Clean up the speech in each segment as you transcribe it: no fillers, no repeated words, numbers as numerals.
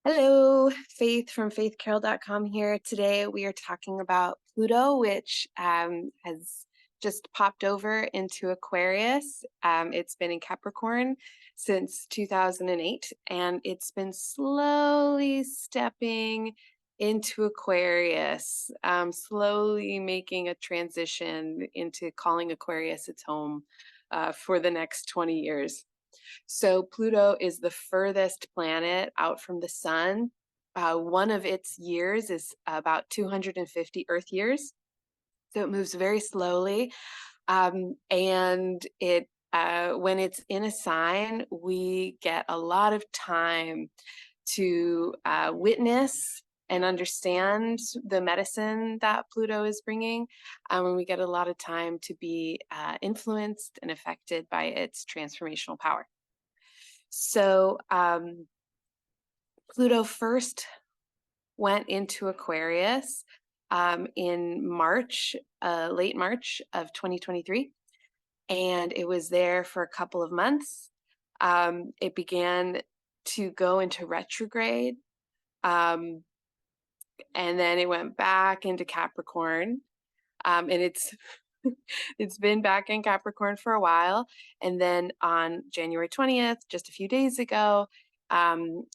Hello, Faith from faithcarol.com here. Today we are talking about Pluto, which has just popped over into Aquarius. It's been in Capricorn since 2008, and it's been slowly stepping into Aquarius, slowly making a transition into calling Aquarius its home for the next 20 years. So Pluto is the furthest planet out from the sun. One of its years is about 250 Earth years. So it moves very slowly. And when it's in a sign, we get a lot of time to witness and understand the medicine that Pluto is bringing. And we get a lot of time to be influenced and affected by its transformational power. So Pluto first went into Aquarius in March, late March of 2023, and it was there for a couple of months. It began to go into retrograde, and then it went back into Capricorn, and it's been back in Capricorn for a while. And then on January 20th, just a few days ago,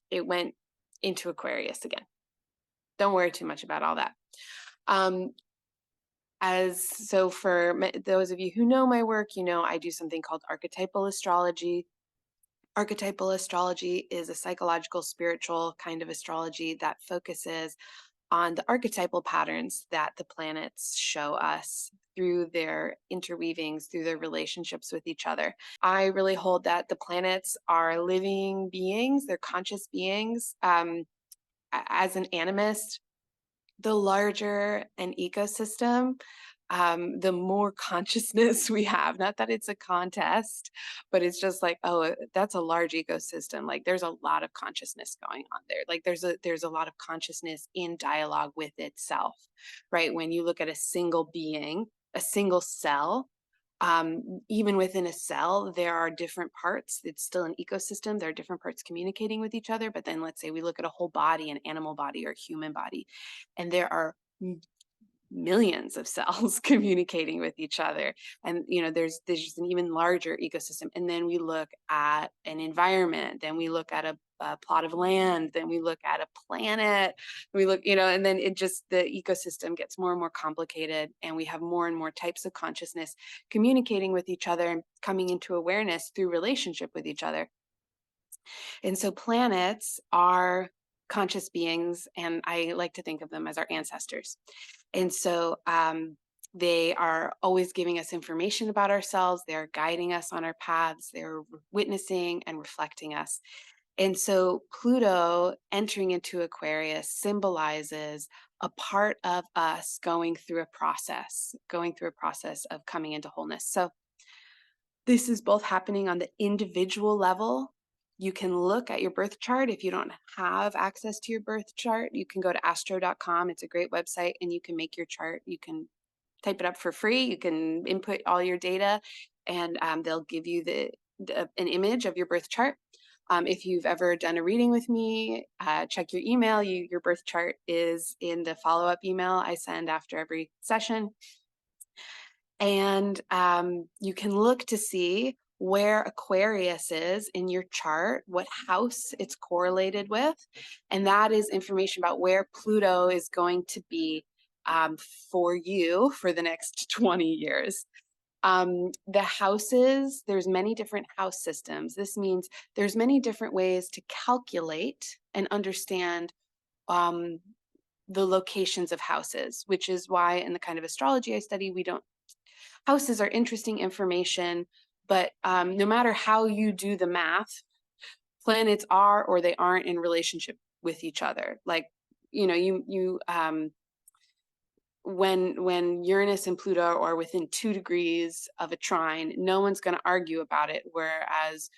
it went into Aquarius again. Don't worry too much about all that. So for those of you who know my work, you know I do something called archetypal astrology. Archetypal astrology is a psychological, spiritual kind of astrology that focuses on the archetypal patterns that the planets show us through their interweavings, through their relationships with each other. I really hold that the planets are living beings, they're conscious beings. As an animist, the larger an ecosystem, the more consciousness we have. Not that it's a contest, but it's just like, oh, that's a large ecosystem. Like there's a lot of consciousness going on there. Like there's a lot of consciousness in dialogue with itself, right? When you look at a single being, a single cell, even within a cell, there are different parts. It's still an ecosystem. There are different parts communicating with each other. But then let's say we look at a whole body, an animal body or human body, and there are millions of cells communicating with each other. And there's just an even larger ecosystem. And then we look at an environment, then we look at a plot of land, then we look at a planet, we look, and then the ecosystem gets more and more complicated, and we have more and more types of consciousness communicating with each other and coming into awareness through relationship with each other. And so planets are conscious beings, and I like to think of them as our ancestors. And so they are always giving us information about ourselves. They're guiding us on our paths. They're witnessing and reflecting us. And so Pluto entering into Aquarius symbolizes a part of us going through a process of coming into wholeness. So this is both happening on the individual level. You can look at your birth chart. If you don't have access to your birth chart, you can go to astro.com. It's a great website, and you can make your chart. You can type it up for free. You can input all your data, and they'll give you an image of your birth chart. If you've ever done a reading with me, check your email. Your birth chart is in the follow-up email I send after every session. And you can look to see where Aquarius is in your chart, what house it's correlated with. And that is information about where Pluto is going to be for you for the next 20 years. The houses, there's many different house systems. This means there's many different ways to calculate and understand the locations of houses, which is why in the kind of astrology I study, houses are interesting information, but no matter how you do the math, planets are or they aren't in relationship with each other. Like, when Uranus and Pluto are within 2 degrees of a trine, no one's going to argue about it. Whereas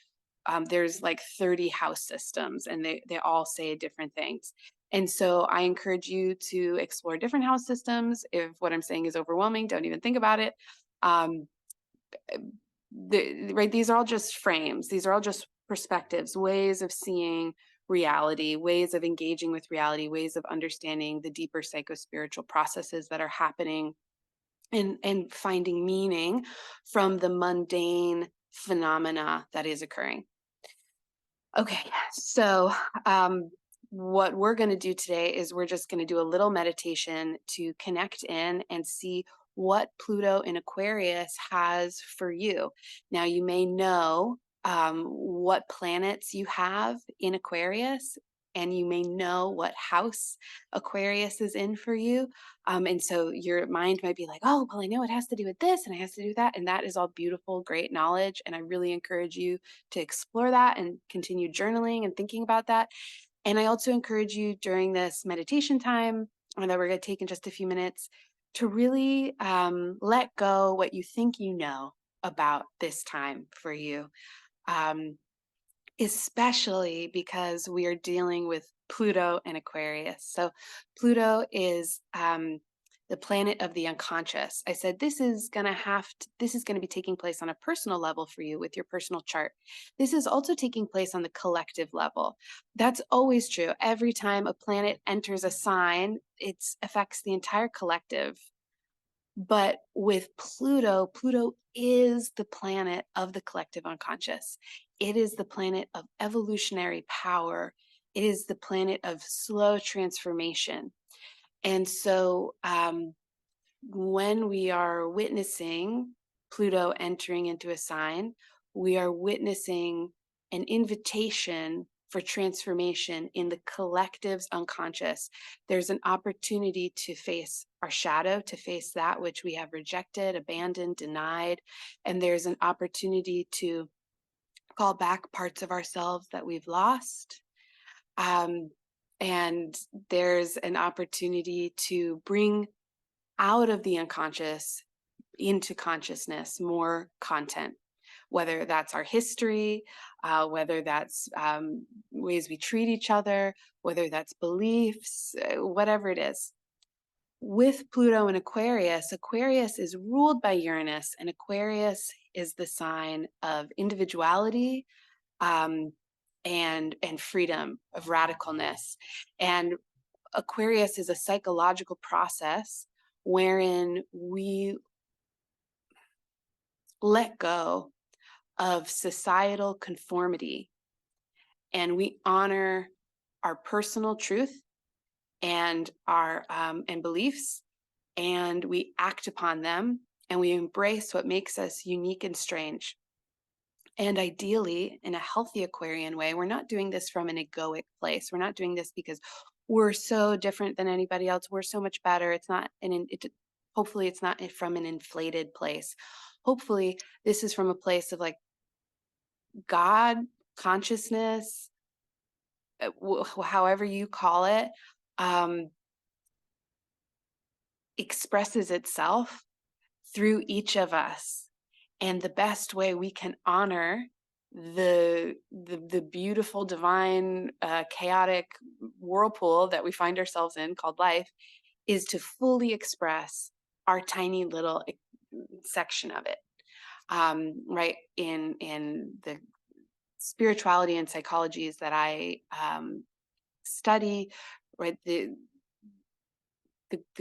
there's like 30 house systems, and they all say different things. And so I encourage you to explore different house systems. If what I'm saying is overwhelming, don't even think about it. Right, these are all just frames. These are all just perspectives, ways of seeing reality, ways of engaging with reality, ways of understanding the deeper psychospiritual processes that are happening, and finding meaning from the mundane phenomena that is occurring. Okay, so what we're going to do today is we're just going to do a little meditation to connect in and see what Pluto in Aquarius has for you. Now, you may know what planets you have in Aquarius, and you may know what house Aquarius is in for you. And so your mind might be like, oh, well, I know it has to do with this and it has to do with that. And that is all beautiful, great knowledge. And I really encourage you to explore that and continue journaling and thinking about that. And I also encourage you during this meditation time that we're going to take in just a few minutes to really let go what you think you know about this time for you, especially because we are dealing with Pluto and Aquarius. So Pluto is the planet of the unconscious. I said this is going to be taking place on a personal level for you with your personal chart. This is also taking place on the collective level. That's always true. Every time a planet enters a sign, it affects the entire collective. But with Pluto, Pluto is the planet of the collective unconscious. It is the planet of evolutionary power. It is the planet of slow transformation. And so when we are witnessing Pluto entering into a sign, we are witnessing an invitation for transformation in the collective's unconscious. There's an opportunity to face our shadow, to face that which we have rejected, abandoned, denied. And there's an opportunity to call back parts of ourselves that we've lost. And there's an opportunity to bring out of the unconscious into consciousness more content, whether that's our history, whether that's ways we treat each other, whether that's beliefs, whatever it is. With Pluto and Aquarius, Aquarius is ruled by Uranus, and Aquarius is the sign of individuality, and freedom, of radicalness. And Aquarius is a psychological process wherein we let go of societal conformity and we honor our personal truth and our and beliefs, and we act upon them, and we embrace what makes us unique and strange. And ideally, in a healthy Aquarian way, we're not doing this from an egoic place. We're not doing this because we're so different than anybody else. We're so much better. It's not hopefully it's not from an inflated place. Hopefully this is from a place of like God consciousness, however you call it, expresses itself through each of us. And the best way we can honor the beautiful, divine, chaotic whirlpool that we find ourselves in called life is to fully express our tiny little section of it. Right in the spirituality and psychologies that I study, right, the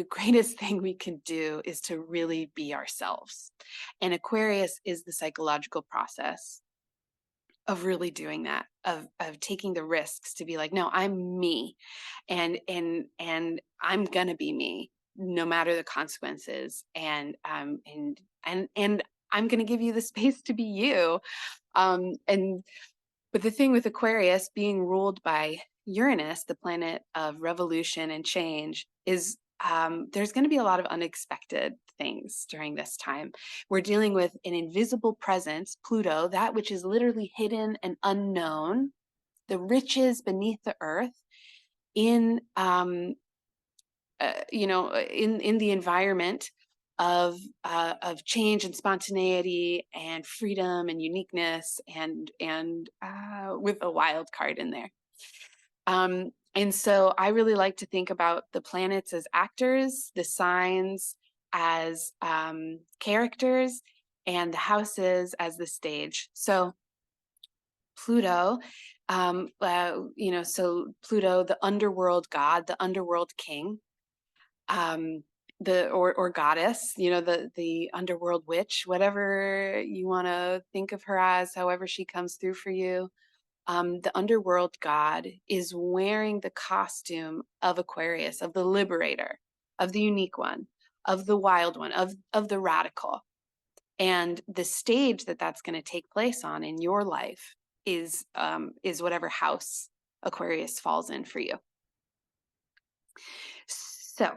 greatest thing we can do is to really be ourselves. And Aquarius is the psychological process of really doing that, of taking the risks to be like, no, I'm me, and I'm gonna be me no matter the consequences, and I'm gonna give you the space to be you. But the thing with Aquarius being ruled by Uranus, the planet of revolution and change, is there's going to be a lot of unexpected things during this time. We're dealing with an invisible presence, Pluto, that which is literally hidden and unknown, the riches beneath the earth, in in the environment of change and spontaneity and freedom and uniqueness, and with a wild card in there. And so I really like to think about the planets as actors, the signs as characters, and the houses as the stage. So Pluto So Pluto, the underworld god, the underworld king, um, or goddess, the underworld witch, whatever you want to think of her as, however she comes through for you. The underworld god is wearing the costume of Aquarius, of the liberator, of the unique one, of the wild one, of the radical. And the stage that that's going to take place on in your life is whatever house Aquarius falls in for you. So,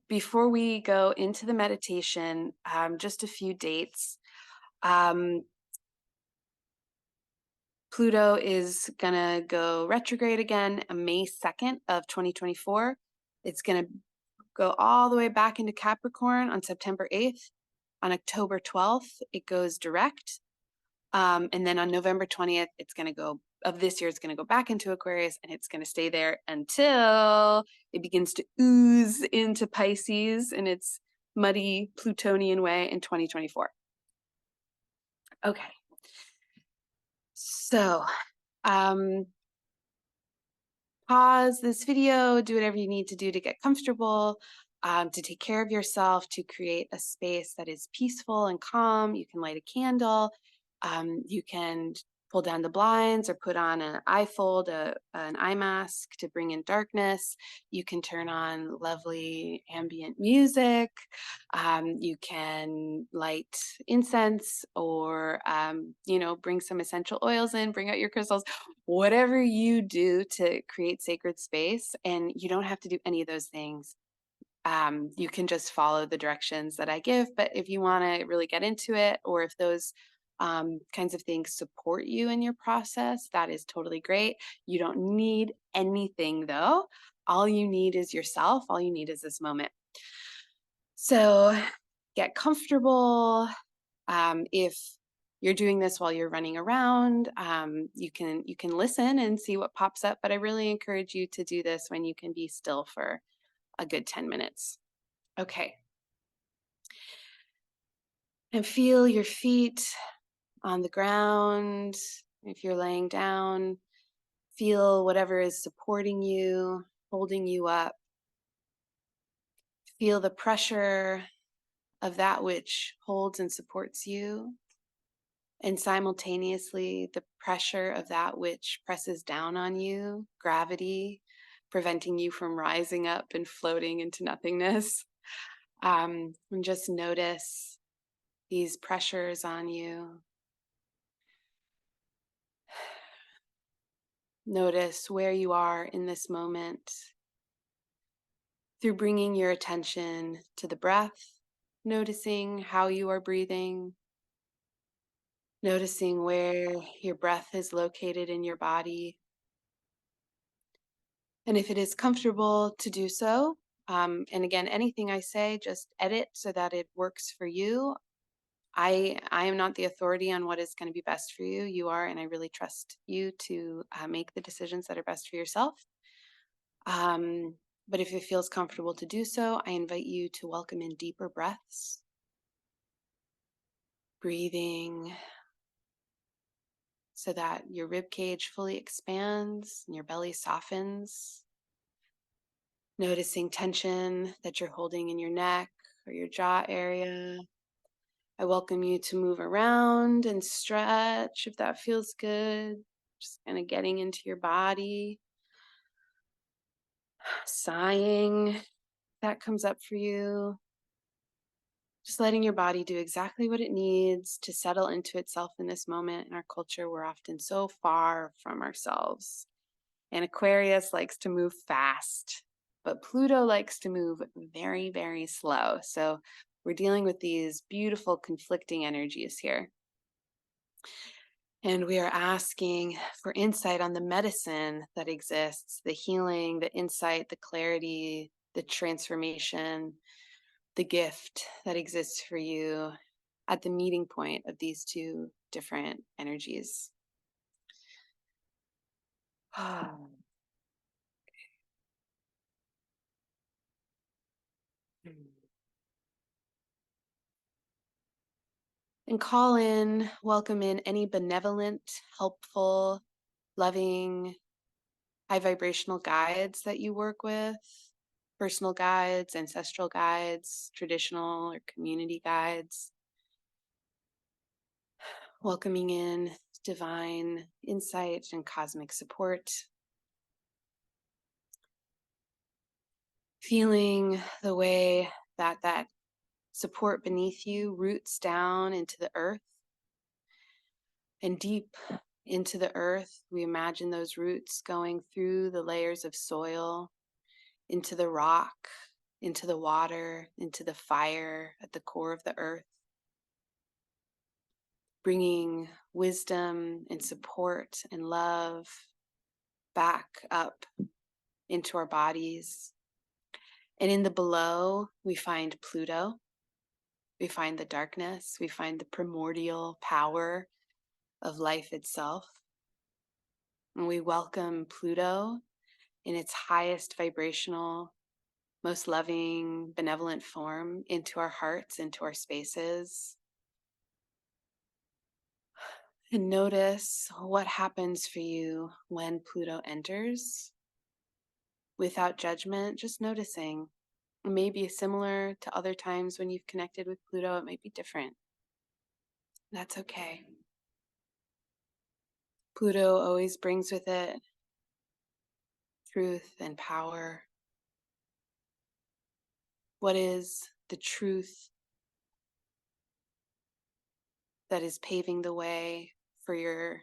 before we go into the meditation, just a few dates. Pluto is going to go retrograde again on May 2nd of 2024. It's going to go all the way back into Capricorn on September 8th. On October 12th, it goes direct. And then on November 20th, this year, it's going to go back into Aquarius, and it's going to stay there until it begins to ooze into Pisces in its muddy Plutonian way in 2024. Okay. So, pause this video, do whatever you need to do to get comfortable, to take care of yourself, to create a space that is peaceful and calm. You can light a candle. You can pull down the blinds or put on an eye fold, an eye mask to bring in darkness. You can turn on lovely ambient music. You can light incense or, bring some essential oils in, bring out your crystals, whatever you do to create sacred space. And you don't have to do any of those things. You can just follow the directions that I give. But if you want to really get into it, or if those kinds of things support you in your process, that is totally great. You don't need anything, though. All you need is yourself. All you need is this moment. So get comfortable. If you're doing this while you're running around, you can listen and see what pops up. But I really encourage you to do this when you can be still for a good 10 minutes. Okay. And feel your feet on the ground. If you're laying down, feel whatever is supporting you, holding you up. Feel the pressure of that which holds and supports you, and simultaneously the pressure of that which presses down on you, gravity, preventing you from rising up and floating into nothingness. And just notice these pressures on you. Notice where you are in this moment through bringing your attention to the breath, noticing how you are breathing, noticing where your breath is located in your body. And if it is comfortable to do so, and again, anything I say, just edit so that it works for you. I am not the authority on what is going to be best for you. You are, and I really trust you to make the decisions that are best for yourself. But if it feels comfortable to do so, I invite you to welcome in deeper breaths. Breathing so that your rib cage fully expands and your belly softens. Noticing tension that you're holding in your neck or your jaw area. I welcome you to move around and stretch if that feels good. Just kind of getting into your body. Sighing, if that comes up for you. Just letting your body do exactly what it needs to settle into itself in this moment. In our culture, we're often so far from ourselves. And Aquarius likes to move fast, but Pluto likes to move very, very slow. So we're dealing with these beautiful conflicting energies here. And we are asking for insight on the medicine that exists, the healing, the insight, the clarity, the transformation, the gift that exists for you at the meeting point of these two different energies. And call in, welcome in any benevolent, helpful, loving, high vibrational guides that you work with, personal guides, ancestral guides, traditional or community guides. Welcoming in divine insight and cosmic support. Feeling the way that support beneath you roots down into the earth and deep into the earth. We imagine those roots going through the layers of soil, into the rock, into the water, into the fire at the core of the earth, bringing wisdom and support and love back up into our bodies. And in the below, we find Pluto. We find the darkness. We find the primordial power of life itself. And we welcome Pluto in its highest vibrational, most loving, benevolent form into our hearts, into our spaces. And notice what happens for you when Pluto enters without judgment, just noticing. It may be similar to other times when you've connected with Pluto, it might be different. That's okay. Pluto always brings with it truth and power. What is the truth that is paving the way for your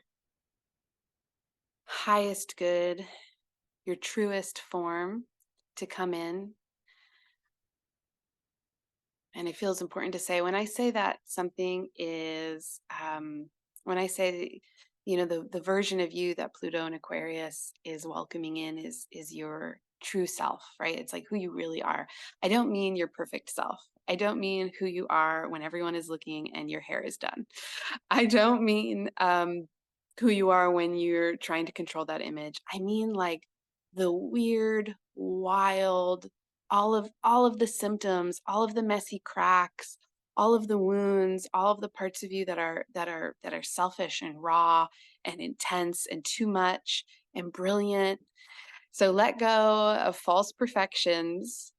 highest good, your truest form to come in? And it feels important to say, when I say that something is, when I say, the version of you that Pluto and Aquarius is welcoming in is your true self, right? It's like who you really are. I don't mean your perfect self. I don't mean who you are when everyone is looking and your hair is done. I don't mean who you are when you're trying to control that image. I mean like the weird, wild, all of the symptoms, all of the messy cracks, all of the wounds, all of the parts of you that are selfish and raw and intense and too much and brilliant. So let go of false perfections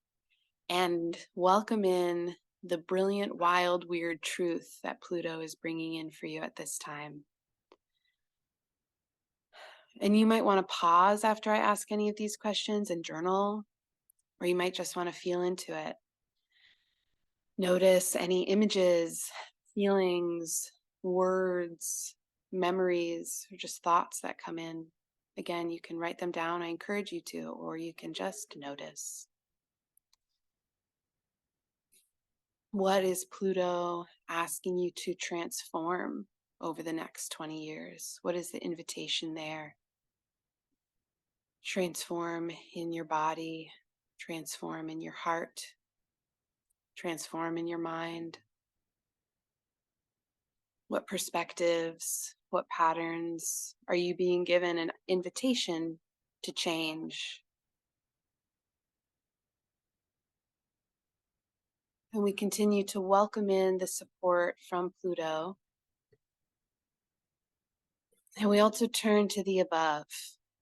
and welcome in the brilliant, wild, weird truth that Pluto is bringing in for you at this time. And you might want to pause after I ask any of these questions and journal, or you might just want to feel into it. Notice any images, feelings, words, memories, or just thoughts that come in. Again, you can write them down. I encourage you to, or you can just notice. What is Pluto asking you to transform over the next 20 years? What is the invitation there? Transform in your body, transform in your heart, transform in your mind. What perspectives, what patterns are you being given an invitation to change? And we continue to welcome in the support from Pluto. And we also turn to the above.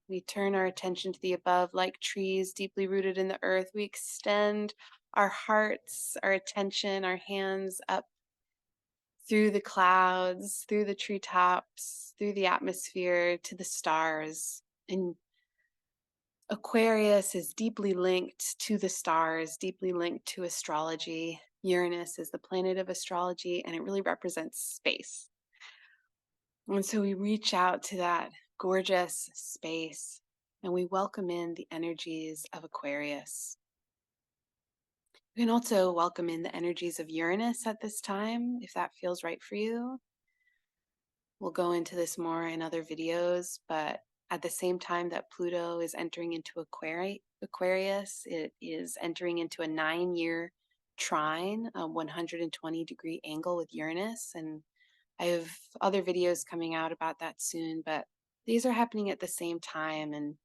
We turn our attention to the above like trees deeply rooted in the earth. We extend our hearts, our attention, our hands up through the clouds, through the treetops, through the atmosphere to the stars. And Aquarius is deeply linked to the stars, deeply linked to astrology. Uranus is the planet of astrology, and it really represents space. And so we reach out to that gorgeous space and we welcome in the energies of Aquarius. You can also welcome in the energies of Uranus at this time, if that feels right for you. We'll go into this more in other videos, but at the same time that Pluto is entering into Aquarius, it is entering into a 9-year trine, a 120-degree angle with Uranus. And I have other videos coming out about that soon, but these are happening at the same time. And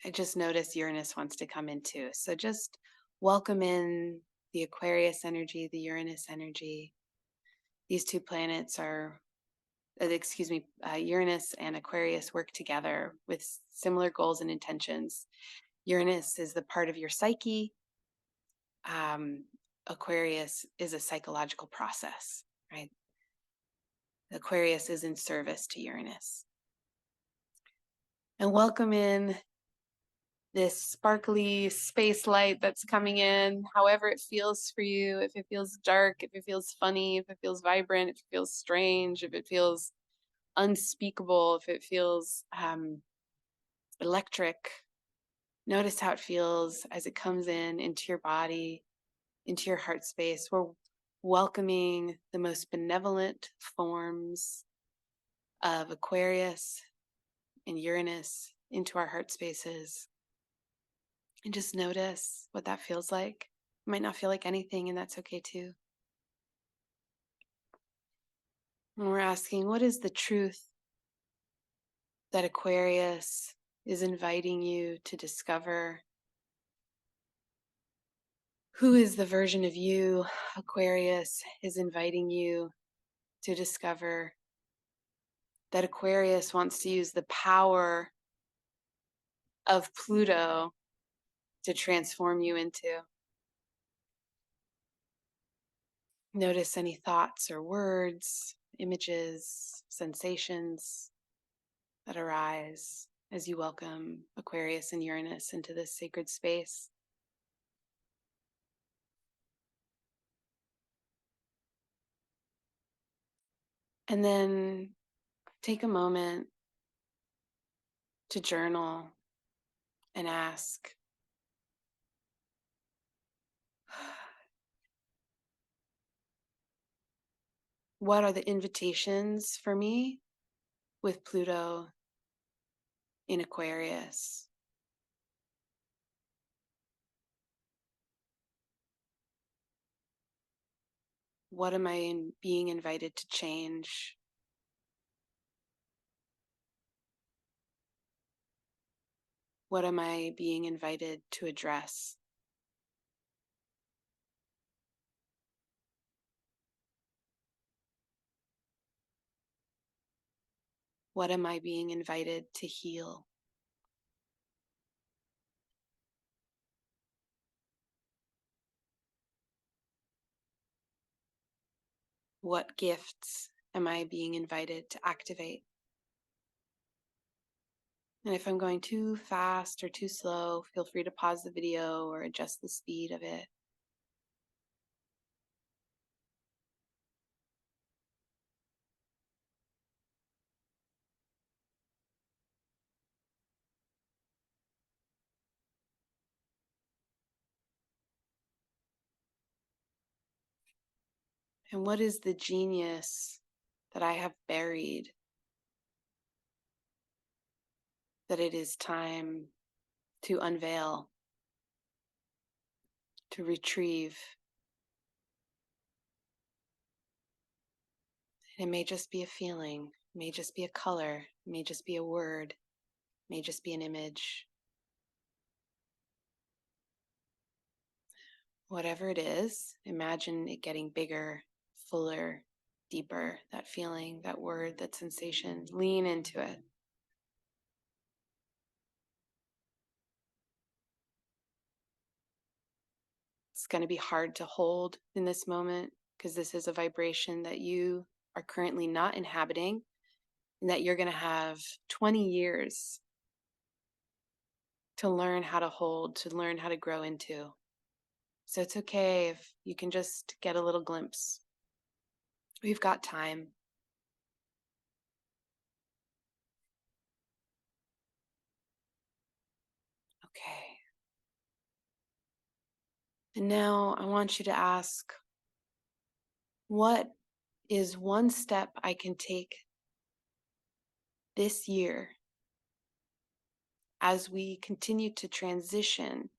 I just noticed Uranus wants to come in too. So just welcome in the Aquarius energy, the Uranus energy. These two planets are, Uranus and Aquarius work together with similar goals and intentions. Uranus is the part of your psyche. Aquarius is a psychological process, right? Aquarius is in service to Uranus. And welcome in this sparkly space light that's coming in, however it feels for you. If it feels dark, if it feels funny, if it feels vibrant, if it feels strange, if it feels unspeakable, if it feels electric. Notice how it feels as it comes in into your body, into your heart space. We're welcoming the most benevolent forms of Aquarius and Uranus into our heart spaces. And just notice what that feels like. It might not feel like anything, and that's okay too. And we're asking, what is the truth that Aquarius is inviting you to discover? Who is the version of you Aquarius is inviting you to discover? That Aquarius wants to use the power of Pluto to transform you into. Notice any thoughts or words, images, sensations that arise as you welcome Aquarius and Uranus into this sacred space. And then take a moment to journal and ask, what are the invitations for me with Pluto in Aquarius? What am I being invited to change? What am I being invited to address? What am I being invited to heal? What gifts am I being invited to activate? And if I'm going too fast or too slow, feel free to pause the video or adjust the speed of it. And what is the genius that I have buried that it is time to unveil, to retrieve? It may just be a feeling, it may just be a color, it may just be a word, it may just be an image. Whatever it is, imagine it getting bigger, fuller, deeper, that feeling, that word, that sensation. Lean into it. It's going to be hard to hold in this moment because this is a vibration that you are currently not inhabiting and that you're going to have 20 years to learn how to hold, to learn how to grow into. So it's okay if you can just get a little glimpse. We've got time. Okay. And now I want you to ask, what is one step I can take this year as we continue to transition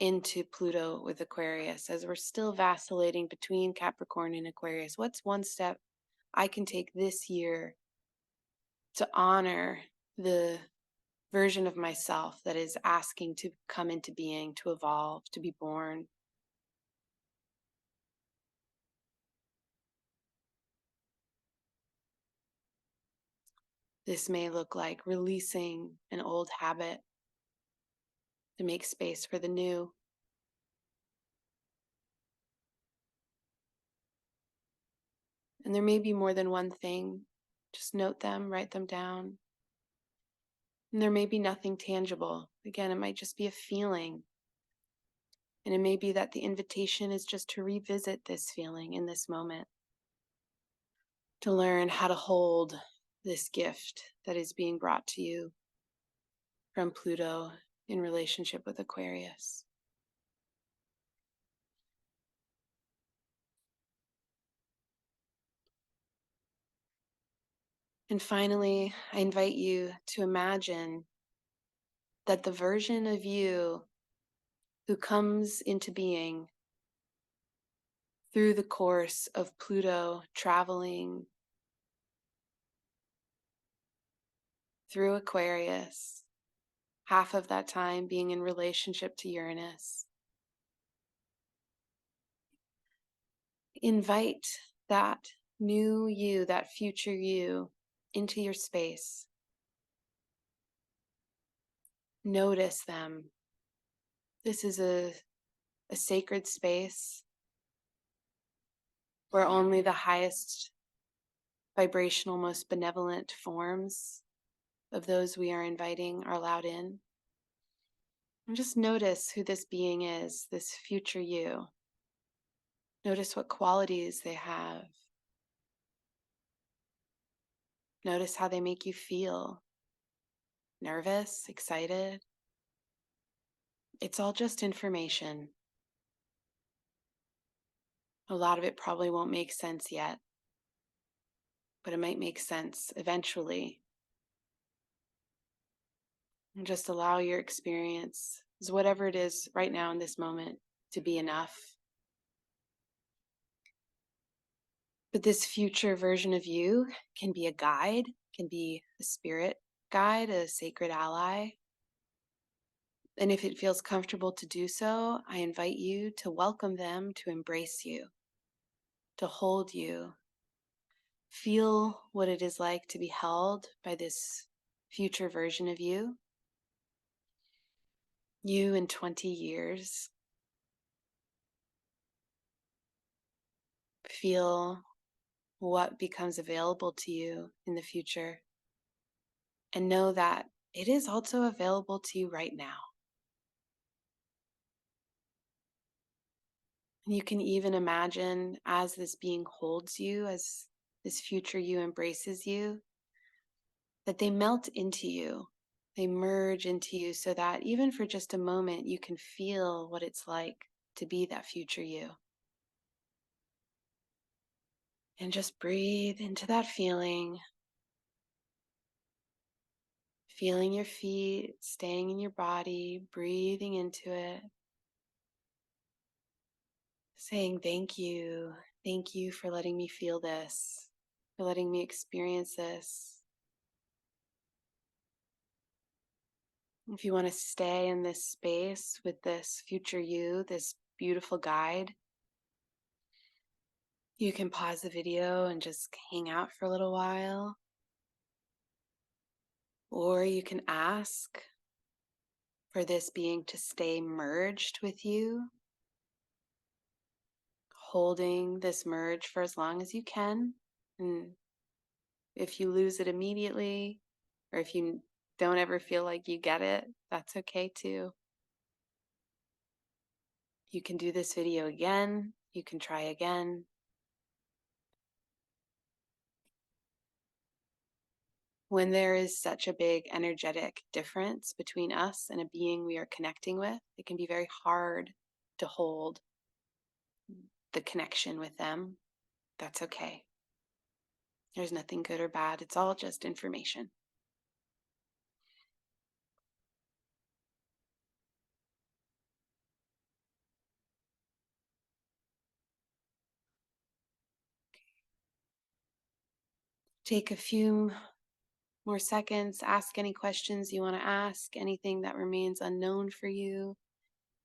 into Pluto with Aquarius, as we're still vacillating between Capricorn and Aquarius? What's one step I can take this year to honor the version of myself that is asking to come into being, to evolve, to be born? This may look like releasing an old habit to make space for the new. And there may be more than one thing. Just note them, write them down. And there may be nothing tangible. Again, it might just be a feeling. And it may be that the invitation is just to revisit this feeling in this moment, to learn how to hold this gift that is being brought to you from Pluto in relationship with Aquarius. And finally, I invite you to imagine that the version of you who comes into being through the course of Pluto traveling through Aquarius, half of that time being in relationship to Uranus. Invite that new you, that future you, into your space. Notice them. This is a sacred space where only the highest vibrational, most benevolent forms of those we are inviting are allowed in. And just notice who this being is, this future you. Notice what qualities they have. Notice how they make you feel. Nervous, excited. It's all just information. A lot of it probably won't make sense yet, but it might make sense eventually. And just allow your experience, whatever it is right now in this moment, to be enough. But this future version of you can be a guide, can be a spirit guide, a sacred ally. And if it feels comfortable to do so, I invite you to welcome them to embrace you, to hold you. Feel what it is like to be held by this future version of you. You in 20 years. Feel what becomes available to you in the future. And know that it is also available to you right now. And you can even imagine as this being holds you, as this future you embraces you, that they melt into you. They merge into you so that even for just a moment, you can feel what it's like to be that future you. And just breathe into that feeling. Feeling your feet, staying in your body, breathing into it. Saying thank you. Thank you for letting me feel this, for letting me experience this. If you want to stay in this space with this future you, this beautiful guide, you can pause the video and just hang out for a little while. Or you can ask for this being to stay merged with you, holding this merge for as long as you can. And if you lose it immediately, or if you don't ever feel like you get it, that's okay too. You can do this video again. You can try again. When there is such a big energetic difference between us and a being we are connecting with, it can be very hard to hold the connection with them. That's okay. There's nothing good or bad. It's all just information. Take a few more seconds, ask any questions you want to ask, anything that remains unknown for you,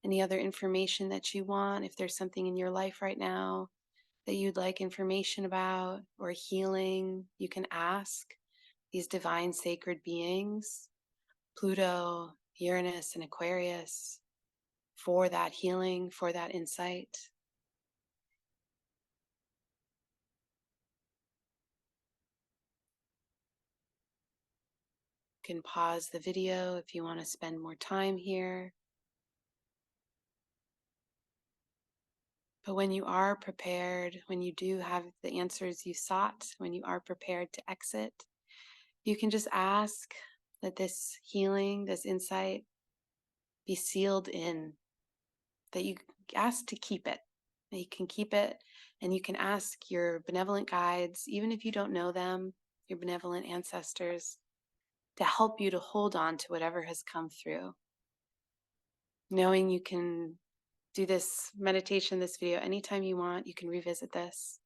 any other information that you want. If there's something in your life right now that you'd like information about or healing, you can ask. these divine sacred beings, Pluto, Uranus, and Aquarius, for that healing, for that insight. You can pause the video if you want to spend more time here. But when you are prepared, when you do have the answers you sought, when you are prepared to exit, you can just ask that this healing, this insight be sealed in, that you ask to keep it, that you can keep it, and you can ask your benevolent guides, even if you don't know them, your benevolent ancestors, to help you to hold on to whatever has come through. Knowing you can do this meditation, this video, anytime you want, you can revisit this.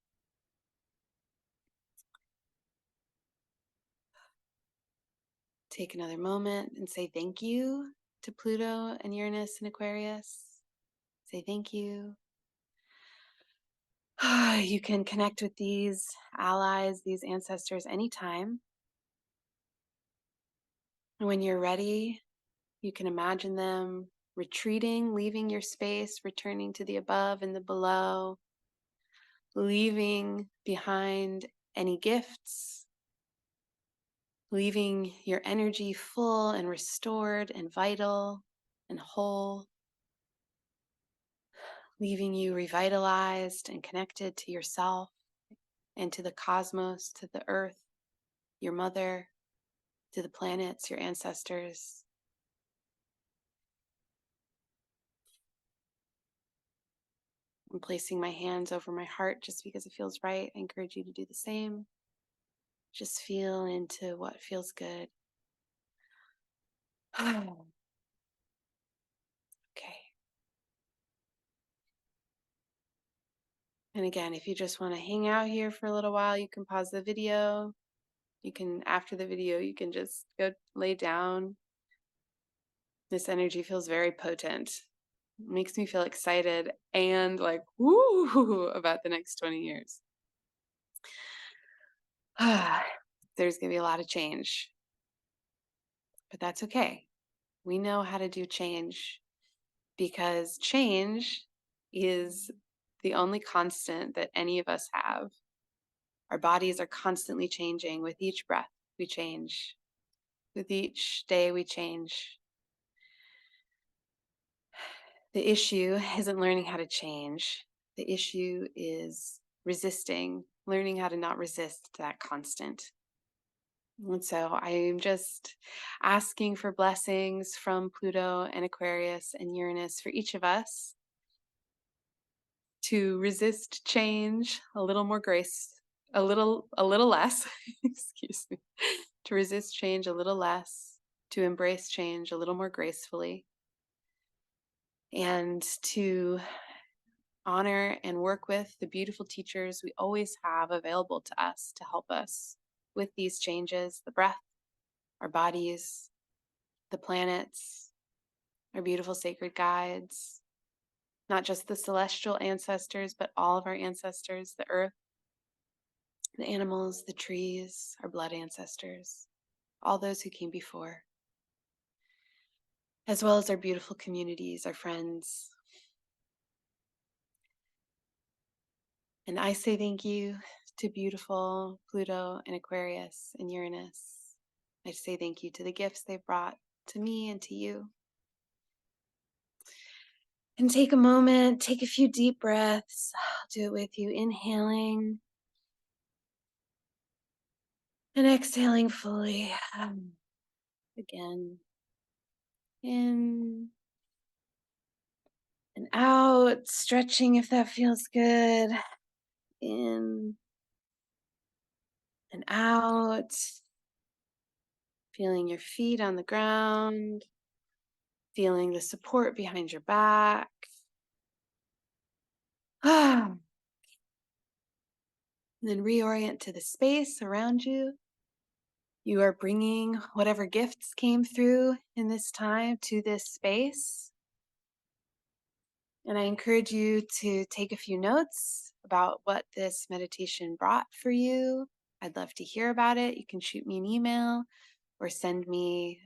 Take another moment and say thank you to Pluto and Uranus and Aquarius. Say thank you. You can connect with these allies, these ancestors anytime. And when you're ready, you can imagine them retreating, leaving your space, returning to the above and the below, leaving behind any gifts, leaving your energy full and restored and vital and whole, leaving you revitalized and connected to yourself and to the cosmos, to the earth, your mother, to the planets, your ancestors. I'm placing my hands over my heart just because it feels right. I encourage you to do the same. Just feel into what feels good. Okay. And again, if you just want to hang out here for a little while, you can pause the video. You can, after the video, you can just go lay down. This energy feels very potent. It makes me feel excited and like, woo, about the next 20 years. There's going to be a lot of change, but that's okay. We know how to do change because change is the only constant that any of us have. Our bodies are constantly changing. With each breath, we change. With each day, we change. The issue isn't learning how to change. The issue is resisting, learning how to not resist that constant. And so I'm just asking for blessings from Pluto and Aquarius and Uranus for each of us to resist change a little more grace, a little less, excuse me, to resist change a little less, to embrace change a little more gracefully, and to honor and work with the beautiful teachers we always have available to us to help us with these changes, the breath, our bodies, the planets, our beautiful sacred guides, not just the celestial ancestors, but all of our ancestors, the earth, the animals, the trees, our blood ancestors, all those who came before, as well as our beautiful communities, our friends. And I say thank you to beautiful Pluto and Aquarius and Uranus. I say thank you to the gifts they brought to me and to you. And take a moment, take a few deep breaths. I'll do it with you. Inhaling and exhaling fully. Again. In and out. Stretching if that feels good. In and out. Feeling your feet on the ground. Feeling the support behind your back. And then reorient to the space around you. You are bringing whatever gifts came through in this time to this space. And I encourage you to take a few notes about what this meditation brought for you I'd love to hear about it. You can shoot me an email or send me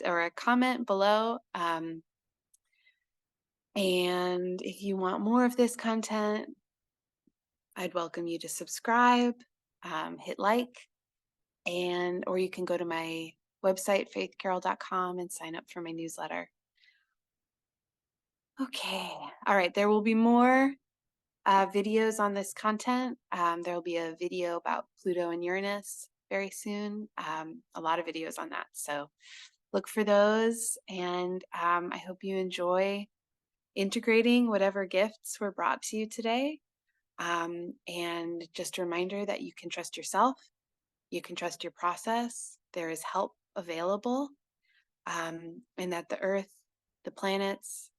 or a comment below. And if you want more of this content, I'd welcome you to subscribe, hit like, or you can go to my website, faithcarol.com, and sign up for my newsletter. Okay. All right. There will be more videos on this content. There will be a video about Pluto and Uranus very soon. A lot of videos on that. So look for those. And I hope you enjoy integrating whatever gifts were brought to you today. And just a reminder that you can trust yourself. You can trust your process. There is help available. And that the earth, the planets,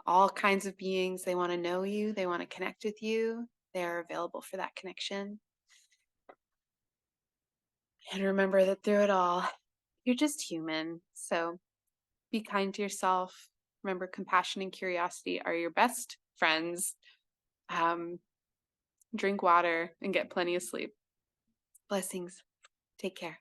all kinds of beings, they want to know you, they want to connect with you, they're available for that connection. And remember that through it all, you're just human. So be kind to yourself. Remember, compassion and curiosity are your best friends. Drink water and get plenty of sleep. Blessings. Take care.